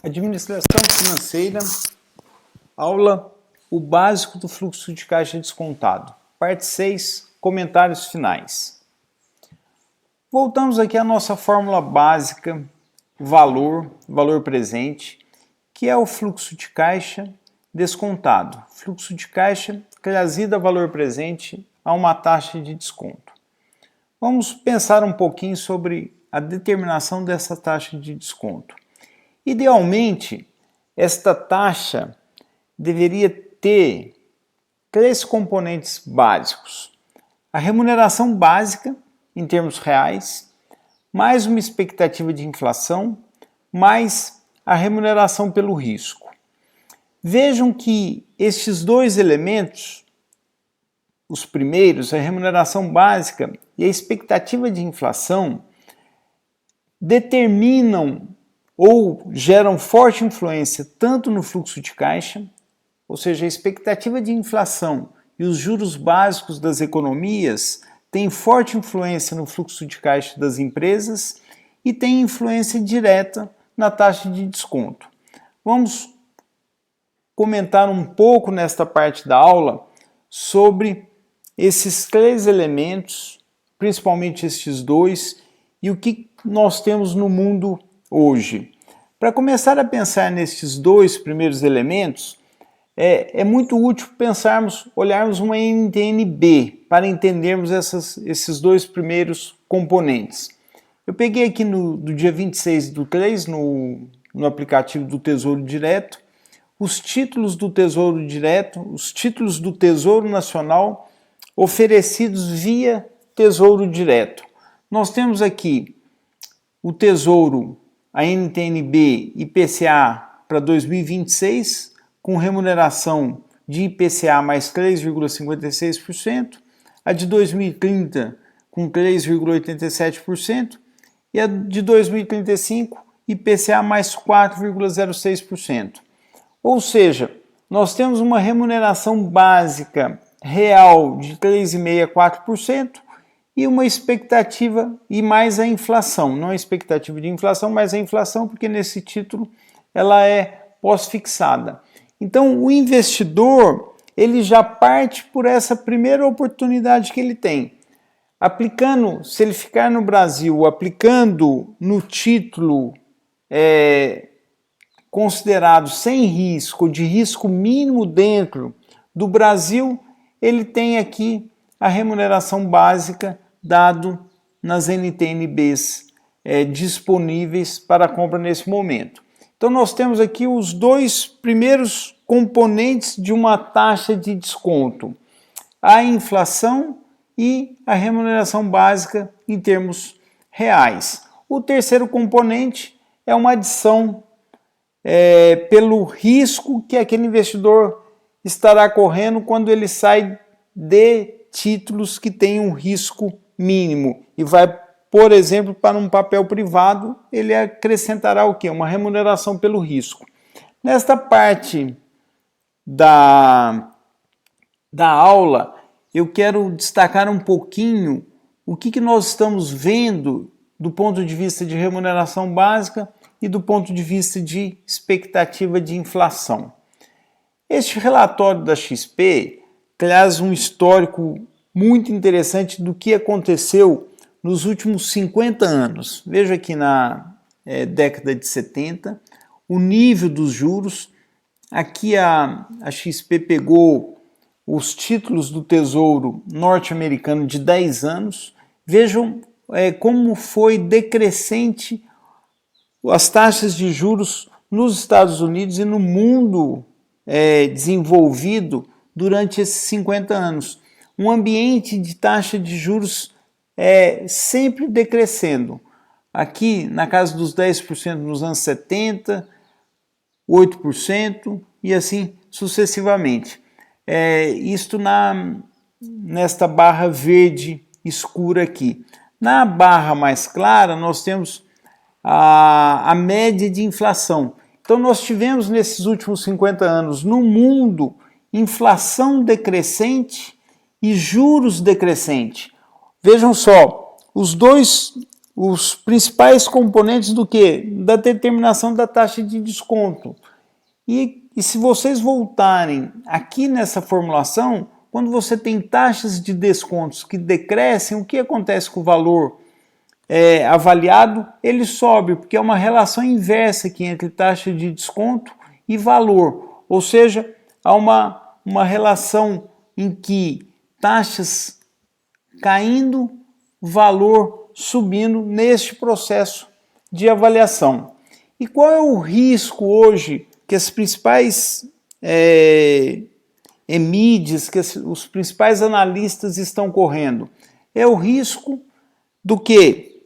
Administração financeira, aula O básico do fluxo de caixa descontado. Parte 6, comentários finais. Voltamos aqui à nossa fórmula básica, valor presente, que é o fluxo de caixa descontado. Fluxo de caixa trazido a valor presente a uma taxa de desconto. Vamos pensar um pouquinho sobre a determinação dessa taxa de desconto. Idealmente, esta taxa deveria ter três componentes básicos. A remuneração básica, em termos reais, mais uma expectativa de inflação, mais a remuneração pelo risco. Vejam que estes dois elementos, os primeiros, a remuneração básica e a expectativa de inflação, determinam ou geram forte influência tanto no fluxo de caixa, ou seja, a expectativa de inflação e os juros básicos das economias têm forte influência no fluxo de caixa das empresas e têm influência direta na taxa de desconto. Vamos comentar um pouco nesta parte da aula sobre esses três elementos, principalmente estes dois, e o que nós temos no mundo hoje. Para começar a pensar nestes dois primeiros elementos, é muito útil olharmos uma NTN-B para entendermos esses dois primeiros componentes. Eu peguei aqui do dia 26/3 no aplicativo do Tesouro Direto, os títulos do Tesouro Direto, os títulos do Tesouro Nacional oferecidos via Tesouro Direto. Nós temos aqui o Tesouro, a NTN-B IPCA para 2026, com remuneração de IPCA mais 3,56%, a de 2030 com 3,87% e a de 2035 IPCA mais 4,06%. Ou seja, nós temos uma remuneração básica real de 3,5% a 4%, e uma expectativa e mais a inflação, não a expectativa de inflação, mas a inflação, porque nesse título ela é pós-fixada. Então o investidor ele já parte por essa primeira oportunidade que ele tem. Aplicando, se ele ficar no Brasil, aplicando no título considerado sem risco, de risco mínimo dentro do Brasil, ele tem aqui a remuneração básica dado nas NTN-Bs disponíveis para compra nesse momento. Então nós temos aqui os dois primeiros componentes de uma taxa de desconto, a inflação e a remuneração básica em termos reais. O terceiro componente é uma adição pelo risco que aquele investidor estará correndo quando ele sai de títulos que têm um risco mínimo e vai, por exemplo, para um papel privado, ele acrescentará o quê? Uma remuneração pelo risco. Nesta parte da aula, eu quero destacar um pouquinho o que nós estamos vendo do ponto de vista de remuneração básica e do ponto de vista de expectativa de inflação. Este relatório da XP traz um histórico muito interessante do que aconteceu nos últimos 50 anos. Veja aqui na década de 70, o nível dos juros. Aqui a XP pegou os títulos do Tesouro norte-americano de 10 anos. Vejam como foi decrescente as taxas de juros nos Estados Unidos e no mundo desenvolvido durante esses 50 anos. Um ambiente de taxa de juros sempre decrescendo. Aqui na casa dos 10% nos anos 70, 8% e assim sucessivamente. Isto nesta barra verde escura aqui. Na barra mais clara nós temos a média de inflação. Então nós tivemos nesses últimos 50 anos no mundo inflação decrescente e juros decrescente. Vejam só, os dois os principais componentes do quê? Da determinação da taxa de desconto. E se vocês voltarem aqui nessa formulação, quando você tem taxas de descontos que decrescem, o que acontece com o valor avaliado? Ele sobe, porque é uma relação inversa aqui entre taxa de desconto e valor. Ou seja, há uma relação em que taxas caindo, valor subindo neste processo de avaliação. E qual é o risco hoje que as principais mídias, que os principais analistas estão correndo? É o risco do quê?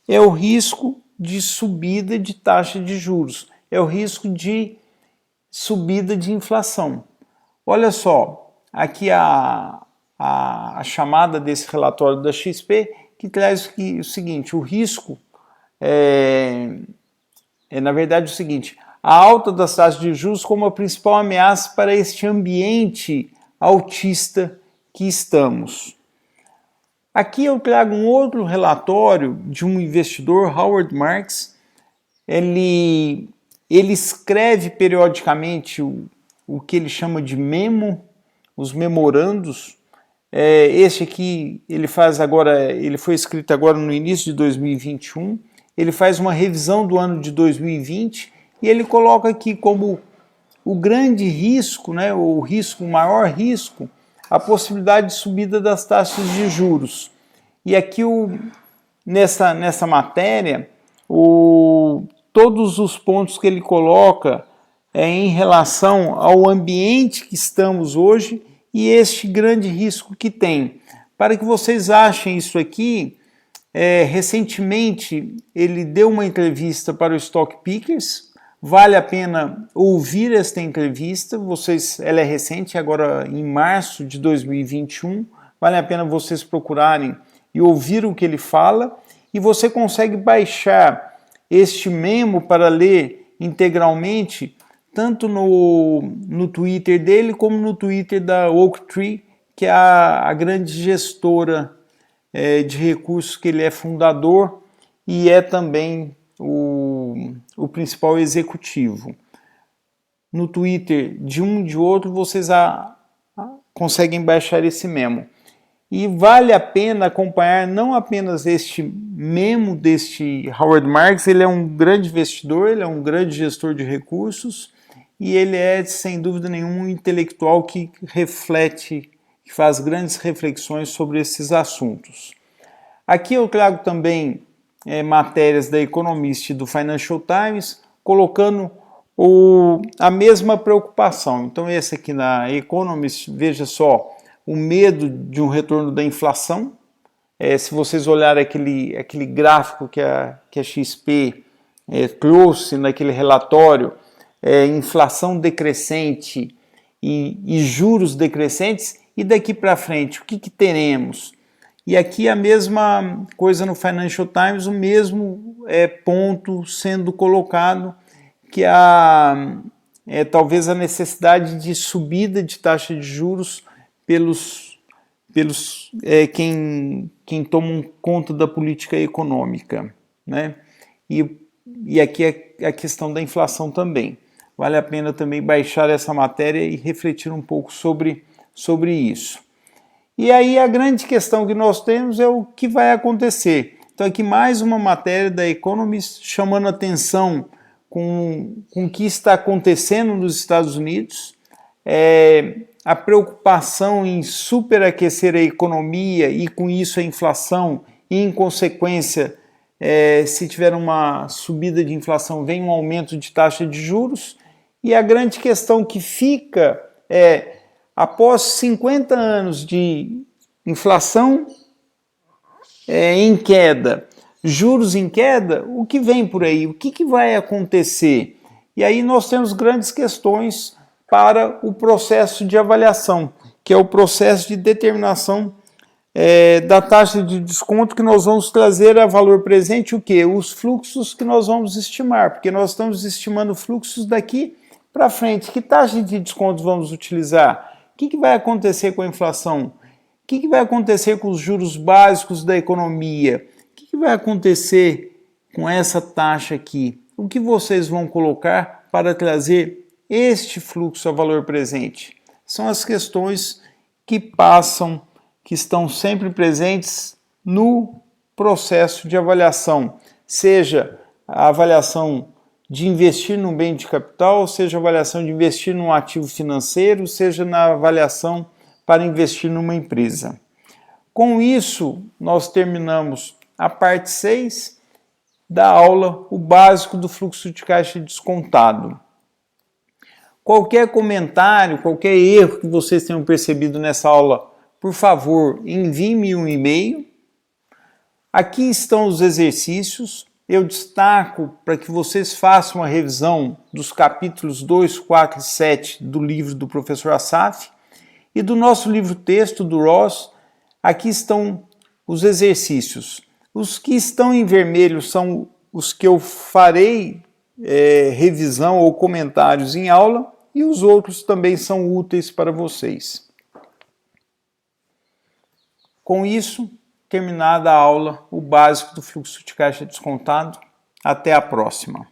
É o risco de subida de taxa de juros, é o risco de subida de inflação. Olha só, aqui a chamada desse relatório da XP, que traz o seguinte: o risco na verdade o seguinte: a alta das taxas de juros como a principal ameaça para este ambiente altista que estamos. Aqui eu trago um outro relatório de um investidor, Howard Marks. Ele escreve periodicamente o que ele chama de memo, os memorandos. Este aqui ele foi escrito agora no início de 2021. Ele faz uma revisão do ano de 2020 e ele coloca aqui como o grande risco, o maior risco, a possibilidade de subida das taxas de juros. E aqui nessa matéria, todos os pontos que ele coloca em relação ao ambiente que estamos hoje e este grande risco que tem. Para que vocês achem isso aqui, recentemente ele deu uma entrevista para o Stock Pickers. Vale a pena ouvir esta entrevista. Ela é recente, agora em março de 2021. Vale a pena vocês procurarem e ouvir o que ele fala. E você consegue baixar este memo para ler integralmente, tanto no Twitter dele como no Twitter da Oaktree, que é a grande gestora de recursos, que ele é fundador e é também o principal executivo. No Twitter de um e de outro vocês conseguem baixar esse memo. E vale a pena acompanhar não apenas este memo deste Howard Marks. Ele é um grande investidor, ele é um grande gestor de recursos e ele é, sem dúvida nenhuma, um intelectual que reflete, que faz grandes reflexões sobre esses assuntos. Aqui eu trago também matérias da Economist e do Financial Times, colocando a mesma preocupação. Então esse aqui na Economist, veja só, o medo de um retorno da inflação. Se vocês olharem aquele gráfico que a XP trouxe naquele relatório, inflação decrescente e juros decrescentes, e daqui para frente, o que teremos? E aqui a mesma coisa no Financial Times, o mesmo ponto sendo colocado, que talvez a necessidade de subida de taxa de juros pelos quem tomam conta da política econômica, né? E aqui a questão da inflação também. Vale a pena também baixar essa matéria e refletir um pouco sobre isso. E aí a grande questão que nós temos é o que vai acontecer. Então aqui mais uma matéria da Economist chamando atenção com o que está acontecendo nos Estados Unidos, a preocupação em superaquecer a economia e com isso a inflação, e em consequência, se tiver uma subida de inflação, vem um aumento de taxa de juros. E a grande questão que fica após 50 anos de inflação em queda, juros em queda, o que vem por aí? O que vai acontecer? E aí nós temos grandes questões para o processo de avaliação, que é o processo de determinação da taxa de desconto, que nós vamos trazer a valor presente o quê? Os fluxos que nós vamos estimar, porque nós estamos estimando fluxos daqui para frente. Que taxa de desconto vamos utilizar? O que vai acontecer com a inflação? O que vai acontecer com os juros básicos da economia? O que que vai acontecer com essa taxa aqui? O que vocês vão colocar para trazer este fluxo a valor presente? São as questões que passam, que estão sempre presentes no processo de avaliação, seja a avaliação de investir num bem de capital, seja a avaliação de investir num ativo financeiro, seja na avaliação para investir numa empresa. Com isso, nós terminamos a parte 6 da aula, o básico do fluxo de caixa descontado. Qualquer comentário, qualquer erro que vocês tenham percebido nessa aula, por favor, envie-me um e-mail. Aqui estão os exercícios. Eu destaco para que vocês façam uma revisão dos capítulos 2, 4 e 7 do livro do professor Assaf e do nosso livro-texto do Ross. Aqui estão os exercícios. Os que estão em vermelho são os que eu farei revisão ou comentários em aula e os outros também são úteis para vocês. Com isso, terminada a aula, o básico do fluxo de caixa descontado. Até a próxima.